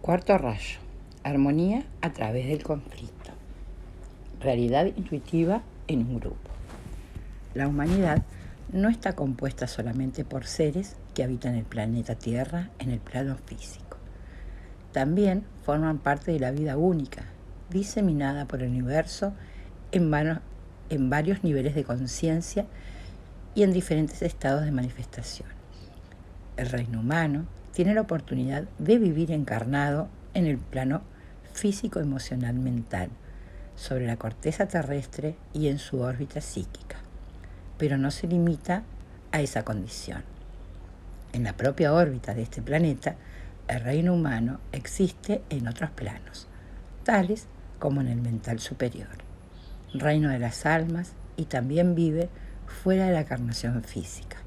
Cuarto rayo, armonía a través del conflicto. Realidad intuitiva en un grupo. La humanidad no está compuesta solamente por seres que habitan el planeta Tierra en el plano físico. También forman parte de la vida única, diseminada por el universo en varios niveles de conciencia y en diferentes estados de manifestación. El reino humano tiene la oportunidad de vivir encarnado en el plano físico-emocional mental, sobre la corteza terrestre y en su órbita psíquica, pero no se limita a esa condición. En la propia órbita de este planeta, el reino humano existe en otros planos, tales como en el mental superior, reino de las almas, y también vive fuera de la encarnación física,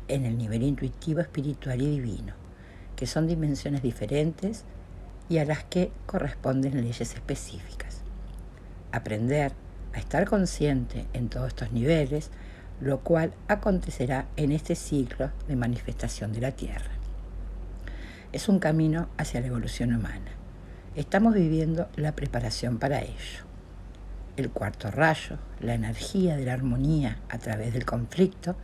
en el nivel intuitivo, espiritual y divino, que son dimensiones diferentes y a las que corresponden leyes específicas. Aprender a estar consciente en todos estos niveles, lo cual acontecerá en este ciclo de manifestación de la Tierra. Es un camino hacia la evolución humana. Estamos viviendo la preparación para ello. El cuarto rayo, la energía de la armonía a través del conflicto,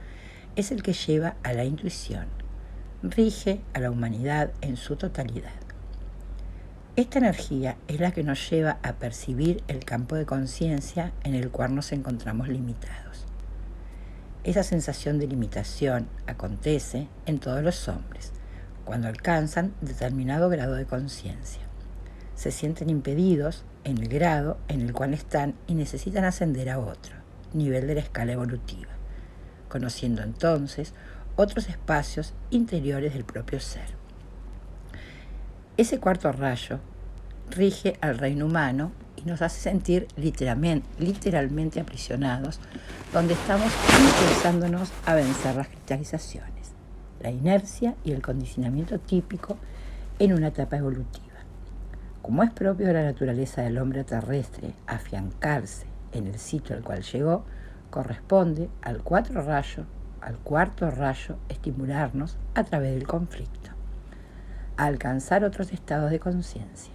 es el que lleva a la intuición, rige a la humanidad en su totalidad. Esta energía es la que nos lleva a percibir el campo de conciencia en el cual nos encontramos limitados. Esa sensación de limitación acontece en todos los hombres cuando alcanzan determinado grado de conciencia. Se sienten impedidos en el grado en el cual están y necesitan ascender a otro nivel de la escala evolutiva, conociendo entonces otros espacios interiores del propio ser. Ese cuarto rayo rige al reino humano y nos hace sentir literalmente aprisionados, donde estamos impulsándonos a vencer las cristalizaciones, la inercia y el condicionamiento típico en una etapa evolutiva. Como es propio de la naturaleza del hombre terrestre afiancarse en el sitio al cual llegó, corresponde al cuarto rayo estimularnos a través del conflicto, a alcanzar otros estados de conciencia.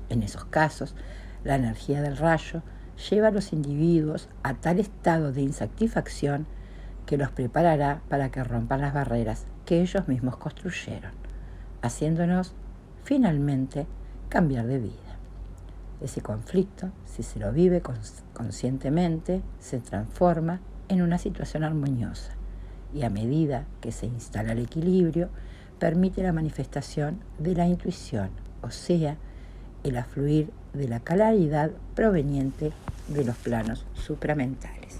En esos casos, la energía del rayo lleva a los individuos a tal estado de insatisfacción que los preparará para que rompan las barreras que ellos mismos construyeron, haciéndonos finalmente cambiar de vida. Ese conflicto, si se lo vive conscientemente, se transforma en una situación armoniosa y a medida que se instala el equilibrio, permite la manifestación de la intuición, o sea, el afluir de la claridad proveniente de los planos supramentales.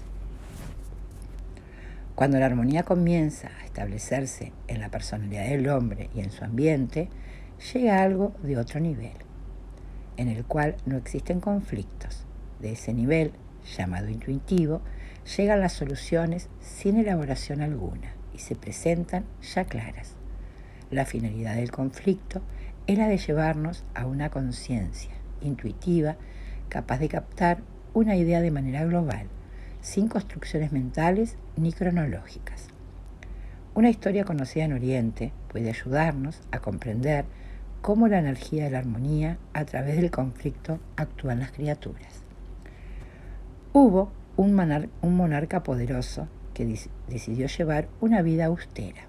Cuando la armonía comienza a establecerse en la personalidad del hombre y en su ambiente, llega algo de otro nivel, en el cual no existen conflictos. De ese nivel, llamado intuitivo, llegan las soluciones sin elaboración alguna y se presentan ya claras. La finalidad del conflicto es la de llevarnos a una conciencia intuitiva capaz de captar una idea de manera global, sin construcciones mentales ni cronológicas. Una historia conocida en Oriente puede ayudarnos a comprender cómo la energía de la armonía a través del conflicto actúa en las criaturas. Hubo un monarca poderoso que decidió llevar una vida austera,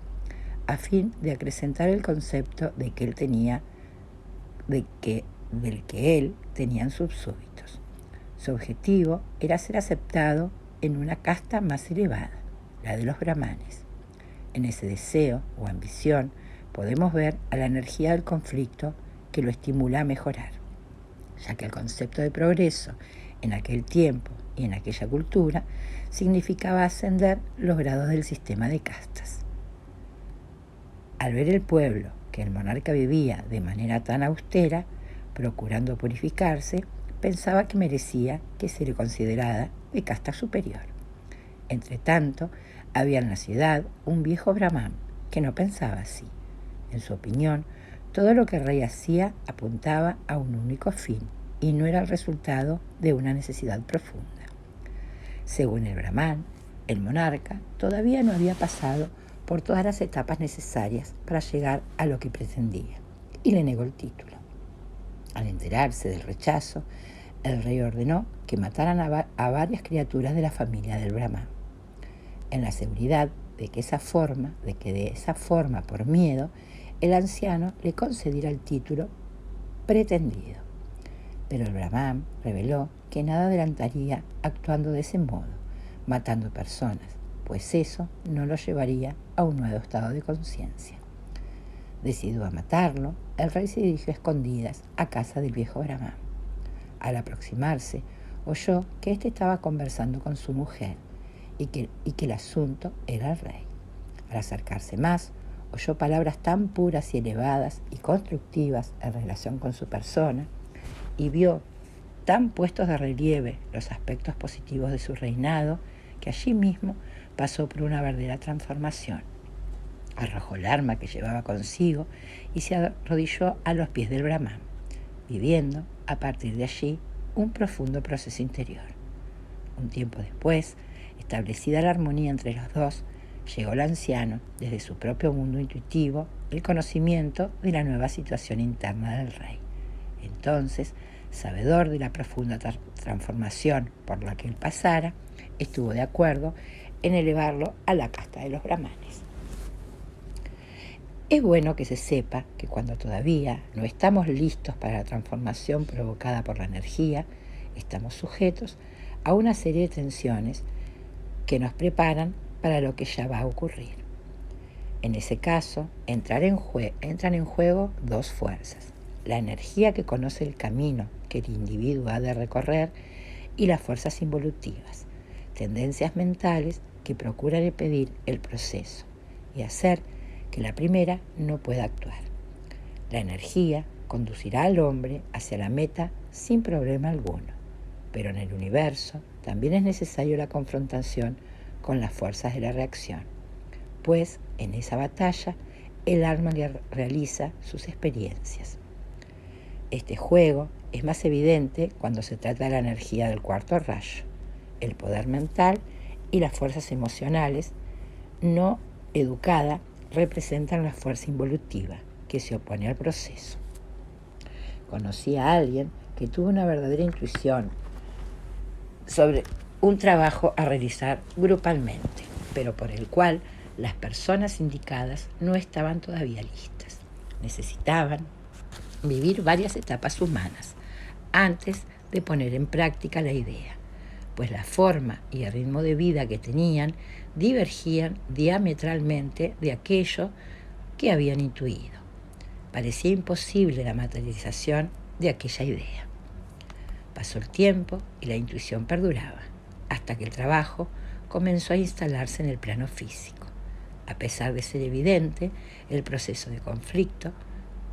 a fin de acrecentar el concepto del que él tenían sus súbditos. Su objetivo era ser aceptado en una casta más elevada, la de los brahmanes. En ese deseo o ambición podemos ver a la energía del conflicto que lo estimula a mejorar, ya que el concepto de progreso en aquel tiempo y en aquella cultura significaba ascender los grados del sistema de castas. Al ver el pueblo que el monarca vivía de manera tan austera, procurando purificarse, pensaba que merecía que se le considerara de casta superior. Entretanto, había en la ciudad un viejo brahmán que no pensaba así. En su opinión, todo lo que el rey hacía apuntaba a un único fin y no era el resultado de una necesidad profunda. Según el brahmán, el monarca todavía no había pasado por todas las etapas necesarias para llegar a lo que pretendía, y le negó el título. Al enterarse del rechazo, el rey ordenó que mataran a varias criaturas de la familia del Brahman, en la seguridad de que de esa forma, por miedo, el anciano le concediera el título pretendido. Pero el Brahman reveló que nada adelantaría actuando de ese modo, matando personas, pues eso no lo llevaría a un nuevo estado de conciencia. Decidido a matarlo, el rey se dirigió a escondidas a casa del viejo Brahman. Al aproximarse, oyó que éste estaba conversando con su mujer y que el asunto era el rey. Al acercarse más, oyó palabras tan puras y elevadas y constructivas en relación con su persona y vio tan puestos de relieve los aspectos positivos de su reinado que allí mismo pasó por una verdadera transformación. Arrojó el arma que llevaba consigo y se arrodilló a los pies del Brahman, viviendo a partir de allí un profundo proceso interior. Un tiempo después, establecida la armonía entre los dos, llegó el anciano, desde su propio mundo intuitivo, el conocimiento de la nueva situación interna del rey. Entonces, sabedor de la profunda transformación por la que él pasara, estuvo de acuerdo en elevarlo a la casta de los brahmanes. Es bueno que se sepa que cuando todavía no estamos listos para la transformación provocada por la energía, estamos sujetos a una serie de tensiones que nos preparan para lo que ya va a ocurrir. En ese caso, entran en juego dos fuerzas: la energía que conoce el camino que el individuo ha de recorrer y las fuerzas involutivas, tendencias mentales que procuran impedir el proceso y hacer que la primera no pueda actuar. La energía conducirá al hombre hacia la meta sin problema alguno, pero en el universo también es necesario la confrontación con las fuerzas de la reacción, pues en esa batalla el alma realiza sus experiencias. Este juego es más evidente cuando se trata de la energía del cuarto rayo, el poder mental y las fuerzas emocionales no educadas representan la fuerza involutiva que se opone al proceso. Conocí a alguien que tuvo una verdadera intuición sobre un trabajo a realizar grupalmente, pero por el cual las personas indicadas no estaban todavía listas. Necesitaban vivir varias etapas humanas antes de poner en práctica la idea, pues la forma y el ritmo de vida que tenían divergían diametralmente de aquello que habían intuido. Parecía imposible la materialización de aquella idea. Pasó el tiempo y la intuición perduraba, hasta que el trabajo comenzó a instalarse en el plano físico, a pesar de ser evidente el proceso de conflicto,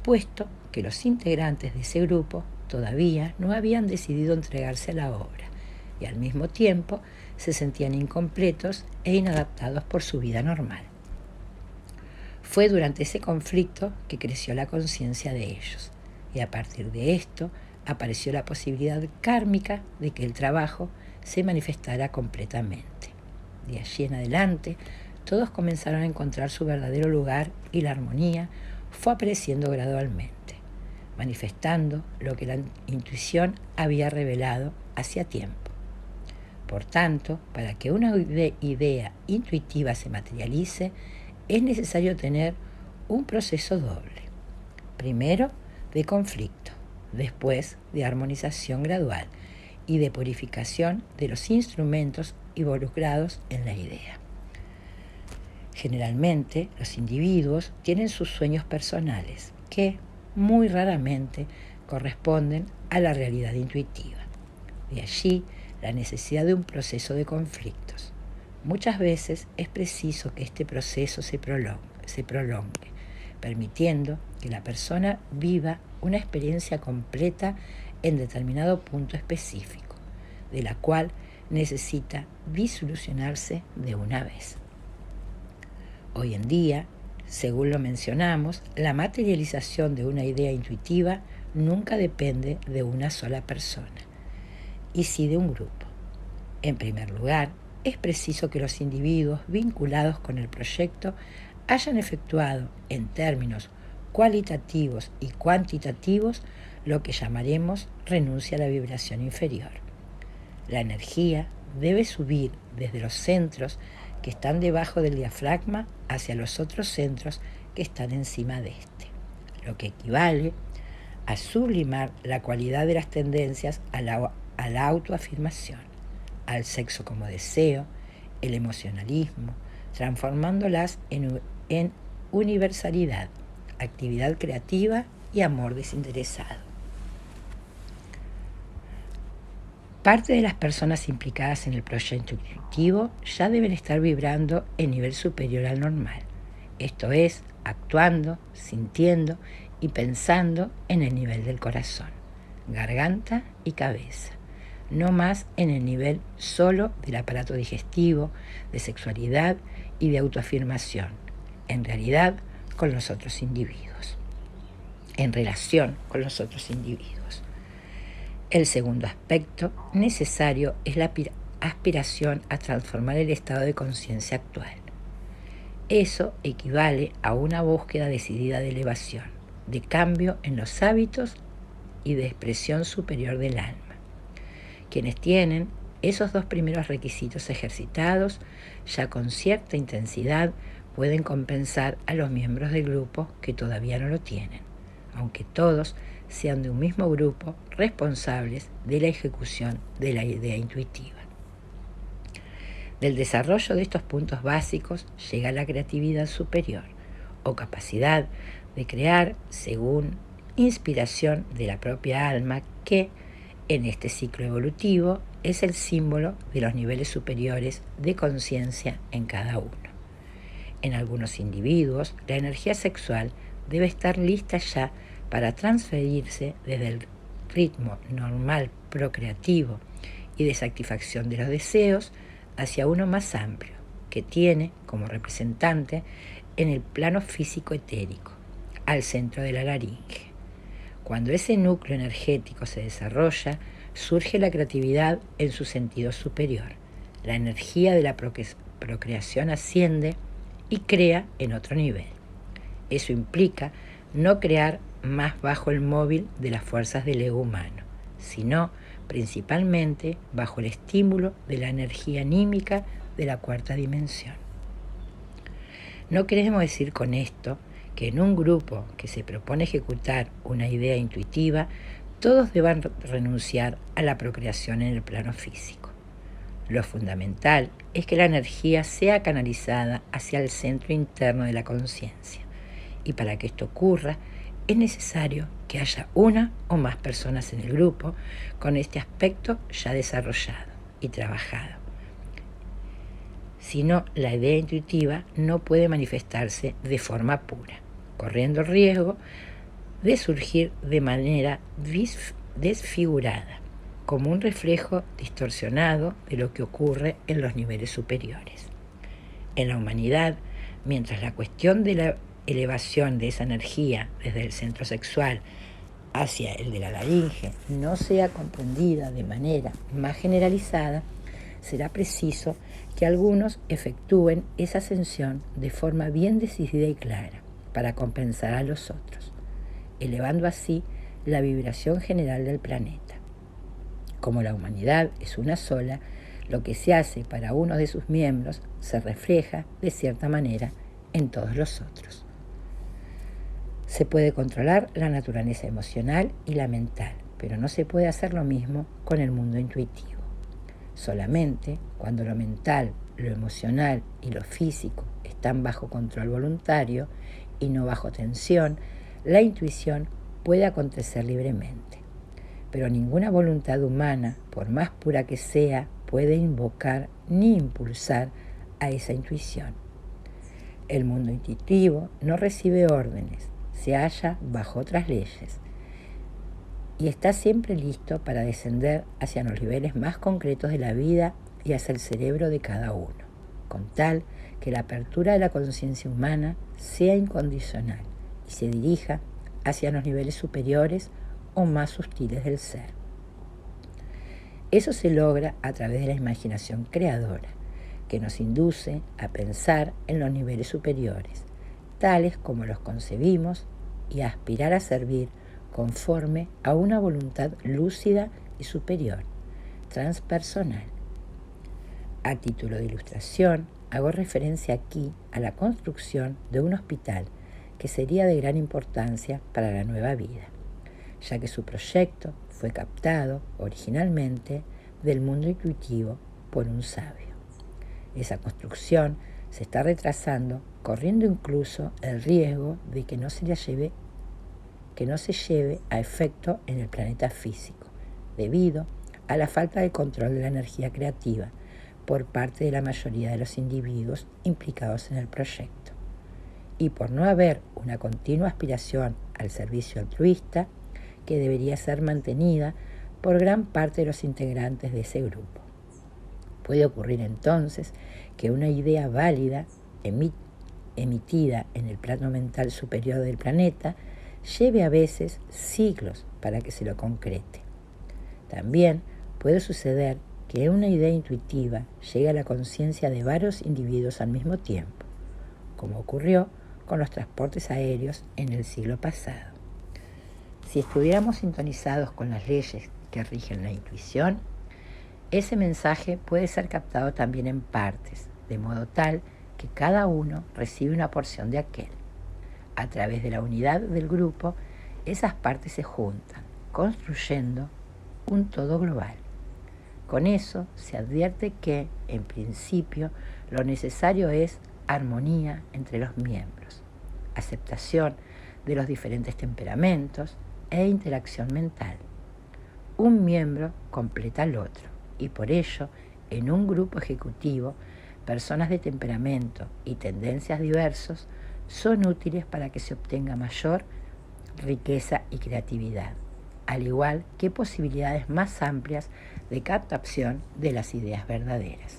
puesto que los integrantes de ese grupo todavía no habían decidido entregarse a la obra y al mismo tiempo se sentían incompletos e inadaptados por su vida normal. Fue durante ese conflicto que creció la conciencia de ellos, y a partir de esto apareció la posibilidad kármica de que el trabajo se manifestara completamente. De allí en adelante, todos comenzaron a encontrar su verdadero lugar y la armonía fue apareciendo gradualmente, manifestando lo que la intuición había revelado hacía tiempo. Por tanto, para que una idea intuitiva se materialice, es necesario tener un proceso doble. Primero, de conflicto, después de armonización gradual y de purificación de los instrumentos involucrados en la idea. Generalmente, los individuos tienen sus sueños personales, que muy raramente corresponden a la realidad intuitiva. De allí la necesidad de un proceso de conflictos. Muchas veces es preciso que este proceso se prolongue, permitiendo que la persona viva una experiencia completa en determinado punto específico, de la cual necesita disolucionarse de una vez. Hoy en día, según lo mencionamos, la materialización de una idea intuitiva nunca depende de una sola persona, y sí de un grupo. En primer lugar, es preciso que los individuos vinculados con el proyecto hayan efectuado, en términos cualitativos y cuantitativos, lo que llamaremos renuncia a la vibración inferior. La energía debe subir desde los centros que están debajo del diafragma hacia los otros centros que están encima de este, lo que equivale a sublimar la cualidad de las tendencias a la autoafirmación, al sexo como deseo, el emocionalismo, transformándolas en universalidad, actividad creativa y amor desinteresado. Parte de las personas implicadas en el proyecto intuitivo ya deben estar vibrando en nivel superior al normal, esto es, actuando, sintiendo y pensando en el nivel del corazón, garganta y cabeza, no más en el nivel solo del aparato digestivo, de sexualidad y de autoafirmación, en realidad con los otros individuos, en relación con los otros individuos. El segundo aspecto necesario es la aspiración a transformar el estado de conciencia actual. Eso equivale a una búsqueda decidida de elevación, de cambio en los hábitos y de expresión superior del alma. Quienes tienen esos dos primeros requisitos ejercitados, ya con cierta intensidad, pueden compensar a los miembros del grupo que todavía no lo tienen, aunque todos sean de un mismo grupo responsables de la ejecución de la idea intuitiva. Del desarrollo de estos puntos básicos llega la creatividad superior, o capacidad de crear según inspiración de la propia alma que, en este ciclo evolutivo, es el símbolo de los niveles superiores de conciencia en cada uno. En algunos individuos, la energía sexual debe estar lista ya para transferirse desde el ritmo normal procreativo y de satisfacción de los deseos hacia uno más amplio, que tiene como representante en el plano físico etérico, al centro de la laringe. Cuando ese núcleo energético se desarrolla, surge la creatividad en su sentido superior. La energía de la procreación asciende y crea en otro nivel. Eso implica no crear más bajo el móvil de las fuerzas del ego humano, sino principalmente bajo el estímulo de la energía anímica de la cuarta dimensión. No queremos decir con esto que en un grupo que se propone ejecutar una idea intuitiva, todos deban renunciar a la procreación en el plano físico. Lo fundamental es que la energía sea canalizada hacia el centro interno de la conciencia, y para que esto ocurra, es necesario que haya una o más personas en el grupo con este aspecto ya desarrollado y trabajado. Si no, la idea intuitiva no puede manifestarse de forma pura, corriendo el riesgo de surgir de manera desfigurada, como un reflejo distorsionado de lo que ocurre en los niveles superiores. En la humanidad, mientras la cuestión de la elevación de esa energía desde el centro sexual hacia el de la laringe no sea comprendida de manera más generalizada, será preciso que algunos efectúen esa ascensión de forma bien decidida y clara para compensar a los otros, elevando así la vibración general del planeta. Como la humanidad es una sola, lo que se hace para uno de sus miembros se refleja de cierta manera en todos los otros. Se puede controlar la naturaleza emocional y la mental, pero no se puede hacer lo mismo con el mundo intuitivo. Solamente cuando lo mental, lo emocional y lo físico están bajo control voluntario y no bajo tensión, la intuición puede acontecer libremente. Pero ninguna voluntad humana, por más pura que sea, puede invocar ni impulsar a esa intuición. El mundo intuitivo no recibe órdenes, se halla bajo otras leyes y está siempre listo para descender hacia los niveles más concretos de la vida y hacia el cerebro de cada uno, con tal que la apertura de la conciencia humana sea incondicional y se dirija hacia los niveles superiores o más sutiles del ser. Eso se logra a través de la imaginación creadora, que nos induce a pensar en los niveles superiores, tales como los concebimos y aspirar a servir conforme a una voluntad lúcida y superior, transpersonal. A título de ilustración, hago referencia aquí a la construcción de un hospital que sería de gran importancia para la nueva vida, ya que su proyecto fue captado originalmente del mundo intuitivo por un sabio. Esa construcción se está retrasando, corriendo incluso el riesgo de que no se lleve a efecto en el planeta físico, debido a la falta de control de la energía creativa por parte de la mayoría de los individuos implicados en el proyecto, y por no haber una continua aspiración al servicio altruista que debería ser mantenida por gran parte de los integrantes de ese grupo. Puede ocurrir entonces que una idea válida emitida en el plano mental superior del planeta lleve a veces siglos para que se lo concrete. También puede suceder que una idea intuitiva llegue a la conciencia de varios individuos al mismo tiempo, como ocurrió con los transportes aéreos en el siglo pasado. Si estuviéramos sintonizados con las leyes que rigen la intuición, ese mensaje puede ser captado también en partes, de modo tal que cada uno recibe una porción de aquel. A través de la unidad del grupo, esas partes se juntan, construyendo un todo global. Con eso se advierte que, en principio, lo necesario es armonía entre los miembros, aceptación de los diferentes temperamentos e interacción mental. Un miembro completa al otro y por ello, en un grupo ejecutivo, personas de temperamento y tendencias diversos son útiles para que se obtenga mayor riqueza y creatividad, al igual que posibilidades más amplias de captación de las ideas verdaderas.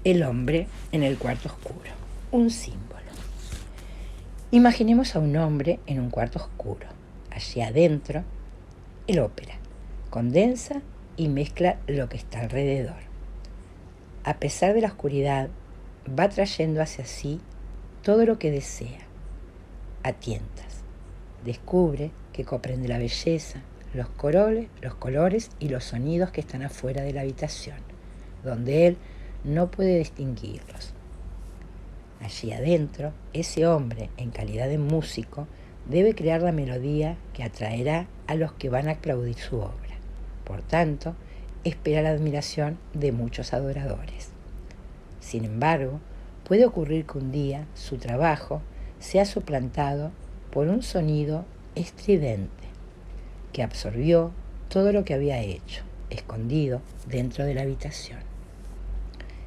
El hombre en el cuarto oscuro, un símbolo. Imaginemos a un hombre en un cuarto oscuro. Allí adentro, el ópera condensa y mezcla lo que está alrededor. A pesar de la oscuridad, va trayendo hacia sí todo lo que desea, a tientas. Descubre que comprende la belleza, los colores y los sonidos que están afuera de la habitación, donde él no puede distinguirlos. Allí adentro, ese hombre, en calidad de músico, debe crear la melodía que atraerá a los que van a aplaudir su obra. Por tanto, espera la admiración de muchos adoradores. Sin embargo, puede ocurrir que un día su trabajo sea suplantado por un sonido estridente que absorbió todo lo que había hecho, escondido dentro de la habitación.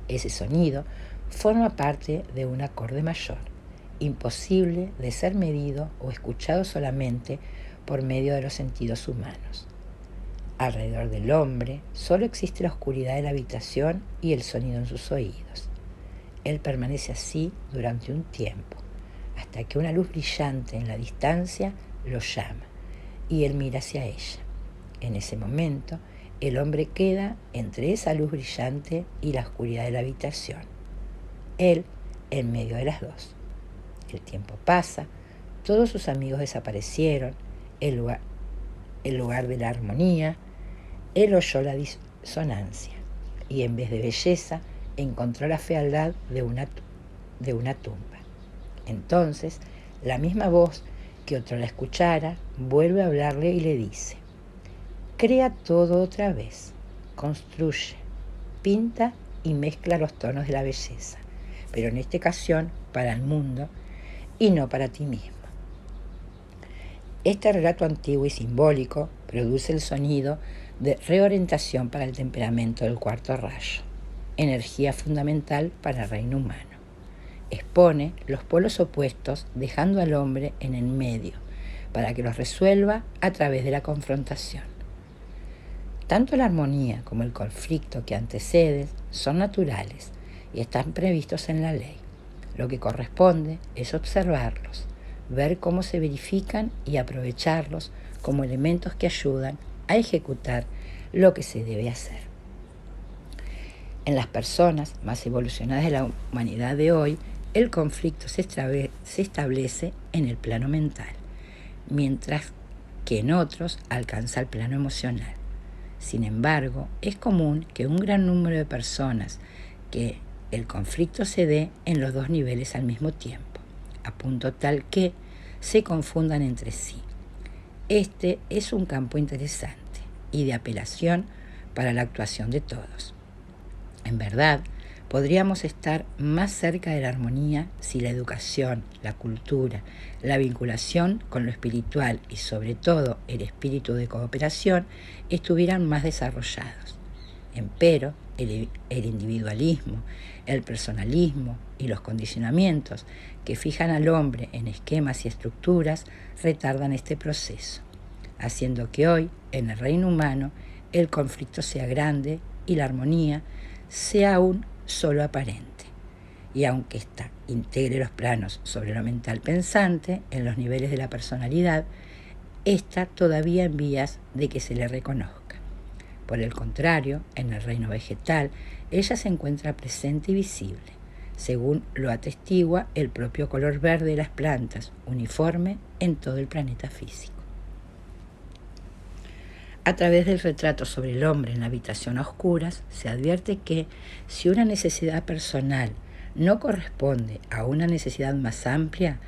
Ese sonido forma parte de un acorde mayor, imposible de ser medido o escuchado solamente por medio de los sentidos humanos. Alrededor del hombre solo existe la oscuridad de la habitación y el sonido en sus oídos. Él permanece así durante un tiempo, hasta que una luz brillante en la distancia lo llama y él mira hacia ella. En ese momento, el hombre queda entre esa luz brillante y la oscuridad de la habitación. Él en medio de las dos. El tiempo pasa, todos sus amigos desaparecieron, el lugar de la armonía, él oyó la disonancia y en vez de belleza encontró la fealdad de una tumba. Entonces, la misma voz que otro la escuchara vuelve a hablarle y le dice: crea todo otra vez, construye, pinta y mezcla los tonos de la belleza, pero en esta ocasión para el mundo y no para ti mismo. Este relato antiguo y simbólico produce el sonido de reorientación para el temperamento del cuarto rayo, energía fundamental para el reino humano. Expone los polos opuestos dejando al hombre en el medio para que los resuelva a través de la confrontación. Tanto la armonía como el conflicto que anteceden son naturales y están previstos en la ley. Lo que corresponde es observarlos, ver cómo se verifican y aprovecharlos como elementos que ayudan a ejecutar lo que se debe hacer. En las personas más evolucionadas de la humanidad de hoy, el conflicto se establece en el plano mental, mientras que en otros alcanza el plano emocional. Sin embargo, es común que un gran número de personas que el conflicto se dé en los dos niveles al mismo tiempo, a punto tal que se confundan entre sí. Este es un campo interesante y de apelación para la actuación de todos. En verdad, podríamos estar más cerca de la armonía si la educación, la cultura, la vinculación con lo espiritual y sobre todo el espíritu de cooperación estuvieran más desarrollados. Empero, el individualismo, el personalismo y los condicionamientos que fijan al hombre en esquemas y estructuras retardan este proceso, haciendo que hoy, en el reino humano, el conflicto sea grande y la armonía sea aún solo aparente. Y aunque ésta integre los planos sobre lo mental pensante en los niveles de la personalidad, está todavía en vías de que se le reconozca. Por el contrario, en el reino vegetal, ella se encuentra presente y visible, según lo atestigua el propio color verde de las plantas, uniforme en todo el planeta físico. A través del retrato sobre el hombre en la habitación a oscuras, se advierte que si una necesidad personal no corresponde a una necesidad más amplia,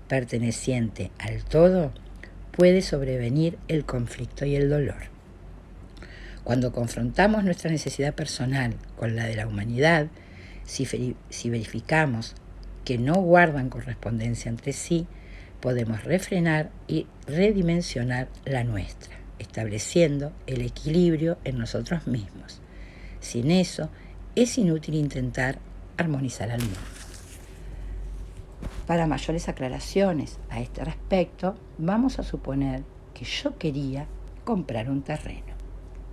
perteneciente al todo, puede sobrevenir el conflicto y el dolor. Cuando confrontamos nuestra necesidad personal con la de la humanidad, si verificamos que no guardan correspondencia entre sí, podemos refrenar y redimensionar la nuestra, estableciendo el equilibrio en nosotros mismos. Sin eso, es inútil intentar armonizar al mundo. Para mayores aclaraciones a este respecto, vamos a suponer que yo quería comprar un terreno.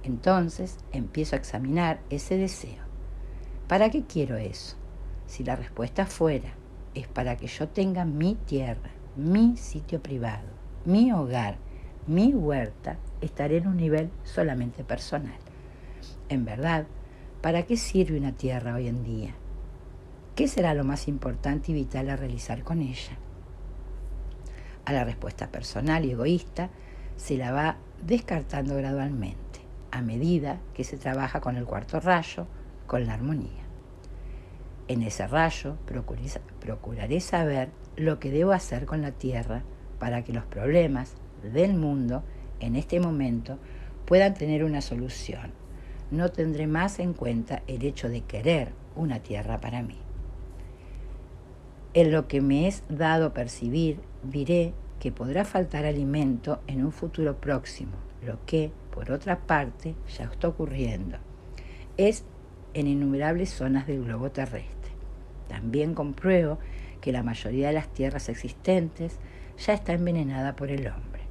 Entonces empiezo a examinar ese deseo. ¿Para qué quiero eso? Si la respuesta fuera, es para que yo tenga mi tierra, mi sitio privado, mi hogar, mi huerta, estaré en un nivel solamente personal. En verdad, ¿para qué sirve una tierra hoy en día? ¿Qué será lo más importante y vital a realizar con ella? A la respuesta personal y egoísta se la va descartando gradualmente, a medida que se trabaja con el cuarto rayo, con la armonía. En ese rayo procuraré saber lo que debo hacer con la tierra para que los problemas del mundo en este momento puedan tener una solución. No tendré más en cuenta el hecho de querer una tierra para mí. En lo que me es dado percibir, diré que podrá faltar alimento en un futuro próximo, lo que, por otra parte, ya está ocurriendo. Es en innumerables zonas del globo terrestre. También compruebo que la mayoría de las tierras existentes ya está envenenada por el hombre.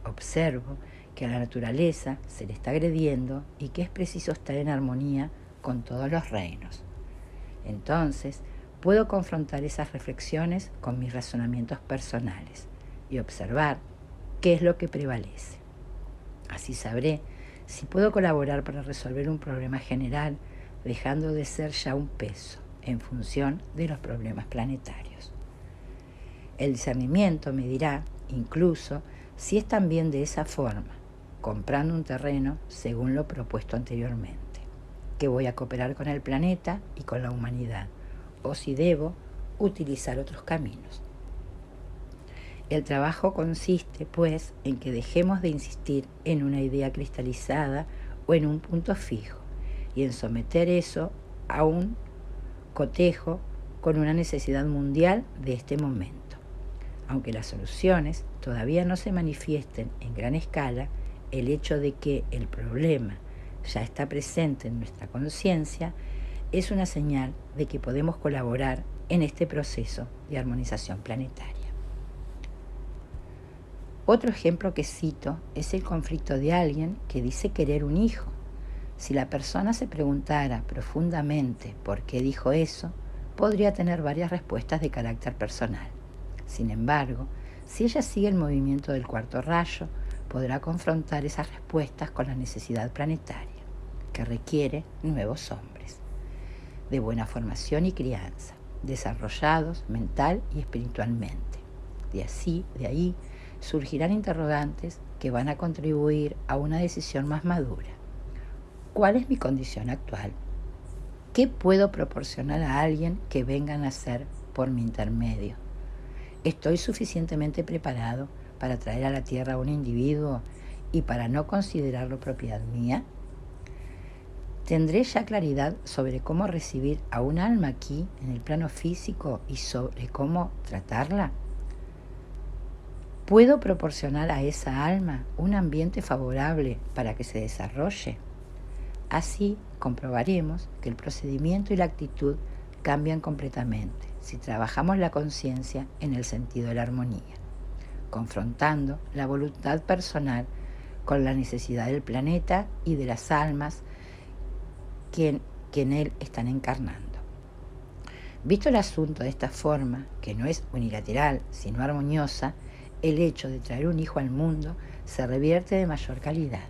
Observo que a la naturaleza se le está agrediendo y que es preciso estar en armonía con todos los reinos. Entonces, puedo confrontar esas reflexiones con mis razonamientos personales y observar qué es lo que prevalece. Así sabré si puedo colaborar para resolver un problema general, dejando de ser ya un peso en función de los problemas planetarios. El discernimiento me dirá, incluso, si es también de esa forma, comprando un terreno según lo propuesto anteriormente, que voy a cooperar con el planeta y con la humanidad, o si debo utilizar otros caminos. El trabajo consiste, pues, en que dejemos de insistir en una idea cristalizada o en un punto fijo, y en someter eso a un cotejo con una necesidad mundial de este momento. Aunque las soluciones todavía no se manifiesten en gran escala, el hecho de que el problema ya está presente en nuestra conciencia es una señal de que podemos colaborar en este proceso de armonización planetaria. Otro ejemplo que cito es el conflicto de alguien que dice querer un hijo. Si la persona se preguntara profundamente por qué dijo eso, podría tener varias respuestas de carácter personal. Sin embargo, si ella sigue el movimiento del cuarto rayo, podrá confrontar esas respuestas con la necesidad planetaria, que requiere nuevos hombres, de buena formación y crianza. desarrollados mental y espiritualmente. De ahí surgirán interrogantes que van a contribuir a una decisión más madura. ¿Cuál es mi condición actual? ¿Qué puedo proporcionar a alguien que venga a nacer por mi intermedio? ¿Estoy suficientemente preparado para traer a la tierra a un individuo y para no considerarlo propiedad mía? ¿Tendré ya claridad sobre cómo recibir a un alma aquí, en el plano físico, y sobre cómo tratarla? ¿Puedo proporcionar a esa alma un ambiente favorable para que se desarrolle? Así comprobaremos que el procedimiento y la actitud cambian completamente si trabajamos la conciencia en el sentido de la armonía, confrontando la voluntad personal con la necesidad del planeta y de las almas que en él están encarnando. Visto el asunto de esta forma, que no es unilateral, sino armoniosa, el hecho de traer un hijo al mundo se revierte de mayor calidad.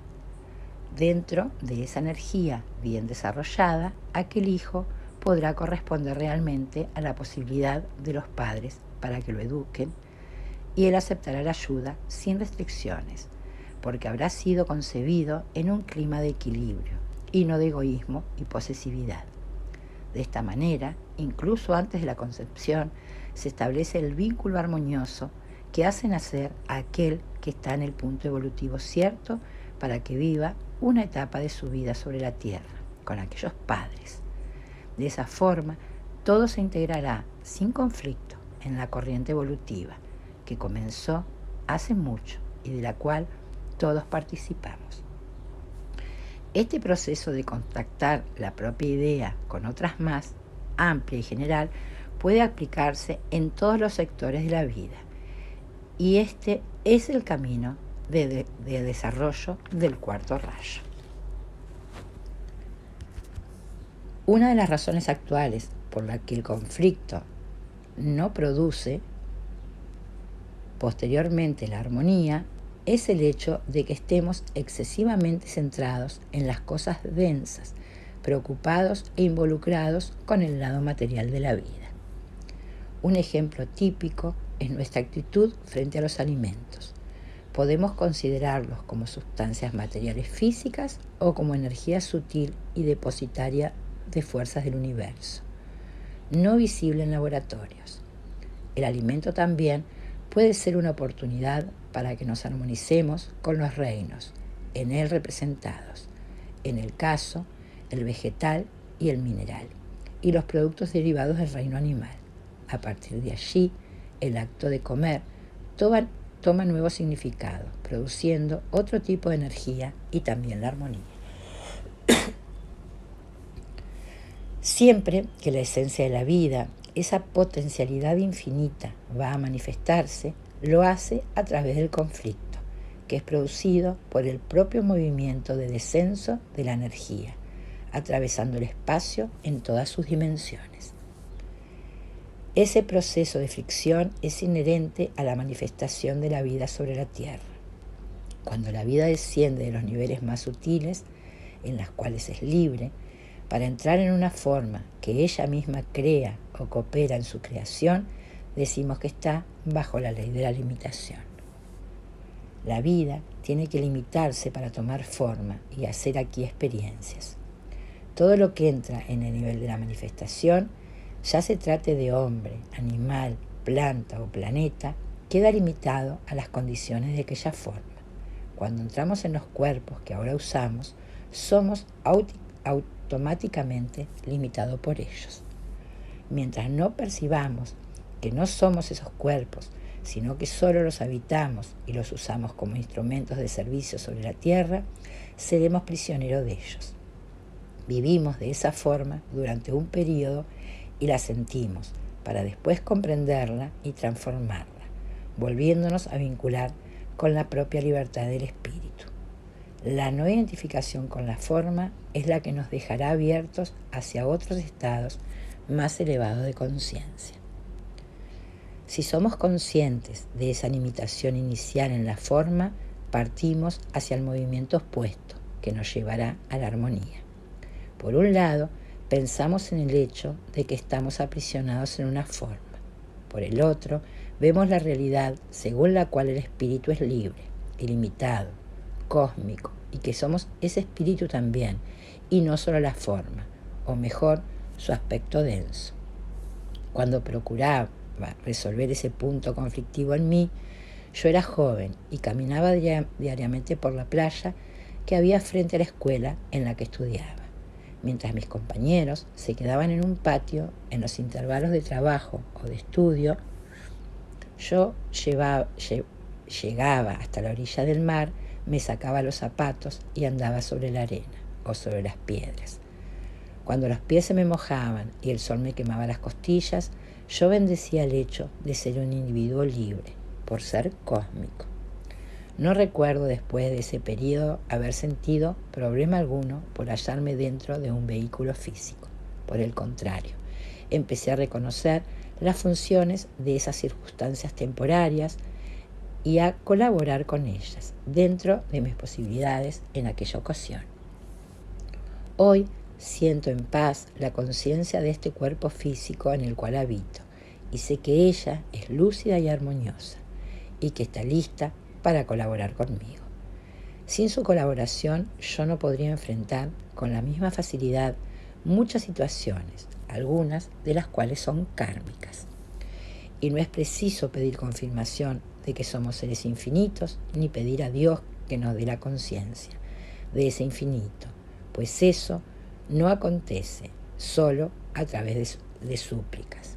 Dentro de esa energía bien desarrollada, aquel hijo podrá corresponder realmente a la posibilidad de los padres para que lo eduquen, y él aceptará la ayuda sin restricciones, porque habrá sido concebido en un clima de equilibrio y no de egoísmo y posesividad. De esta manera, incluso antes de la concepción, se establece el vínculo armonioso que hace nacer a aquel que está en el punto evolutivo cierto para que viva una etapa de su vida sobre la tierra, con aquellos padres. De esa forma, todo se integrará sin conflicto en la corriente evolutiva que comenzó hace mucho y de la cual todos participamos. Este proceso de contactar la propia idea con otras más, amplia y general, puede aplicarse en todos los sectores de la vida. Y este es el camino de desarrollo del cuarto rayo. Una de las razones actuales por la que el conflicto no produce posteriormente la armonía es el hecho de que estemos excesivamente centrados en las cosas densas, preocupados e involucrados con el lado material de la vida. Un ejemplo típico es nuestra actitud frente a los alimentos. Podemos considerarlos como sustancias materiales físicas o como energía sutil y depositaria de fuerzas del universo, no visible en laboratorios. El alimento también puede ser una oportunidad para que nos armonicemos con los reinos en él representados, en el caso, el vegetal y el mineral, y los productos derivados del reino animal. A partir de allí, el acto de comer toma nuevo significado, produciendo otro tipo de energía y también la armonía. Siempre que la esencia de la vida, esa potencialidad infinita, va a manifestarse, lo hace a través del conflicto, que es producido por el propio movimiento de descenso de la energía, atravesando el espacio en todas sus dimensiones. Ese proceso de fricción es inherente a la manifestación de la vida sobre la Tierra. Cuando la vida desciende de los niveles más sutiles, en las cuales es libre, para entrar en una forma que ella misma crea o coopera en su creación, decimos que está bajo la ley de la limitación. La vida tiene que limitarse para tomar forma y hacer aquí experiencias. Todo lo que entra en el nivel de la manifestación, ya se trate de hombre, animal, planta o planeta, queda limitado a las condiciones de aquella forma. Cuando entramos en los cuerpos que ahora usamos, somos automáticamente limitados por ellos. Mientras no percibamos que no somos esos cuerpos, sino que solo los habitamos y los usamos como instrumentos de servicio sobre la tierra, seremos prisioneros de ellos. Vivimos de esa forma durante un periodo y la sentimos, para después comprenderla y transformarla, volviéndonos a vincular con la propia libertad del espíritu. La no identificación con la forma es la que nos dejará abiertos hacia otros estados más elevados de conciencia. Si somos conscientes de esa limitación inicial en la forma, partimos hacia el movimiento opuesto, que nos llevará a la armonía. Por un lado, pensamos en el hecho de que estamos aprisionados en una forma. Por el otro, vemos la realidad según la cual el espíritu es libre, ilimitado, cósmico, y que somos ese espíritu también, y no solo la forma, o mejor, su aspecto denso. Cuando procuraba resolver ese punto conflictivo en mí, yo era joven y caminaba diariamente por la playa que había frente a la escuela en la que estudiaba, mientras mis compañeros se quedaban en un patio en los intervalos de trabajo o de estudio. Yo llegaba hasta la orilla del mar, me sacaba los zapatos y andaba sobre la arena o sobre las piedras. Cuando los pies se me mojaban y el sol me quemaba las costillas, yo bendecía el hecho de ser un individuo libre, por ser cósmico. No recuerdo después de ese periodo haber sentido problema alguno por hallarme dentro de un vehículo físico. Por el contrario, empecé a reconocer las funciones de esas circunstancias temporarias y a colaborar con ellas dentro de mis posibilidades en aquella ocasión. Hoy siento en paz la conciencia de este cuerpo físico en el cual habito y sé que ella es lúcida y armoniosa y que está lista para colaborar conmigo. Sin su colaboración yo no podría enfrentar con la misma facilidad muchas situaciones, algunas de las cuales son kármicas. Y no es preciso pedir confirmación de que somos seres infinitos, ni pedir a Dios que nos dé la conciencia de ese infinito, pues eso no acontece solo a través de súplicas.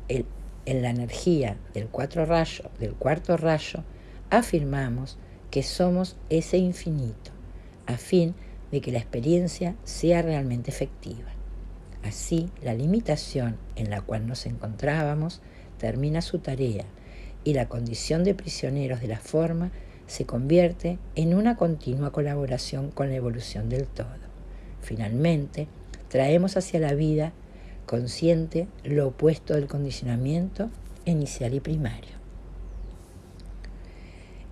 En la energía del cuarto rayo, afirmamos que somos ese infinito, a fin de que la experiencia sea realmente efectiva. Así, la limitación en la cual nos encontrábamos termina su tarea y la condición de prisioneros de la forma se convierte en una continua colaboración con la evolución del todo. Finalmente, traemos hacia la vida consciente lo opuesto del condicionamiento inicial y primario.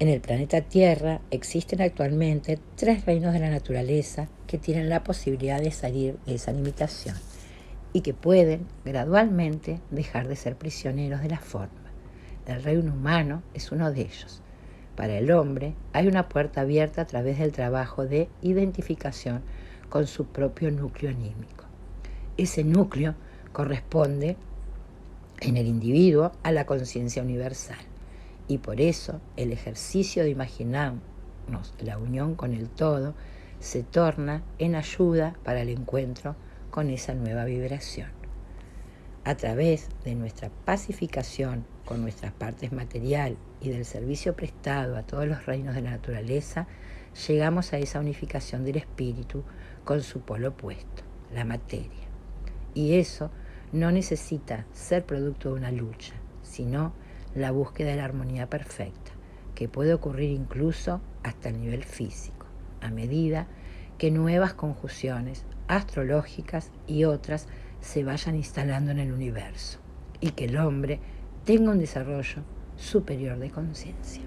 En el planeta Tierra existen actualmente 3 reinos de la naturaleza que tienen la posibilidad de salir de esa limitación y que pueden gradualmente dejar de ser prisioneros de la forma. El reino humano es uno de ellos. Para el hombre hay una puerta abierta a través del trabajo de identificación con su propio núcleo anímico. Ese núcleo corresponde en el individuo a la conciencia universal y por eso el ejercicio de imaginarnos la unión con el todo se torna en ayuda para el encuentro con esa nueva vibración. A través de nuestra pacificación con nuestras partes material y del servicio prestado a todos los reinos de la naturaleza, llegamos a esa unificación del espíritu con su polo opuesto, la materia. Y eso no necesita ser producto de una lucha, sino la búsqueda de la armonía perfecta, que puede ocurrir incluso hasta el nivel físico, a medida que nuevas conjunciones astrológicas y otras se vayan instalando en el universo y que el hombre tenga un desarrollo superior de conciencia.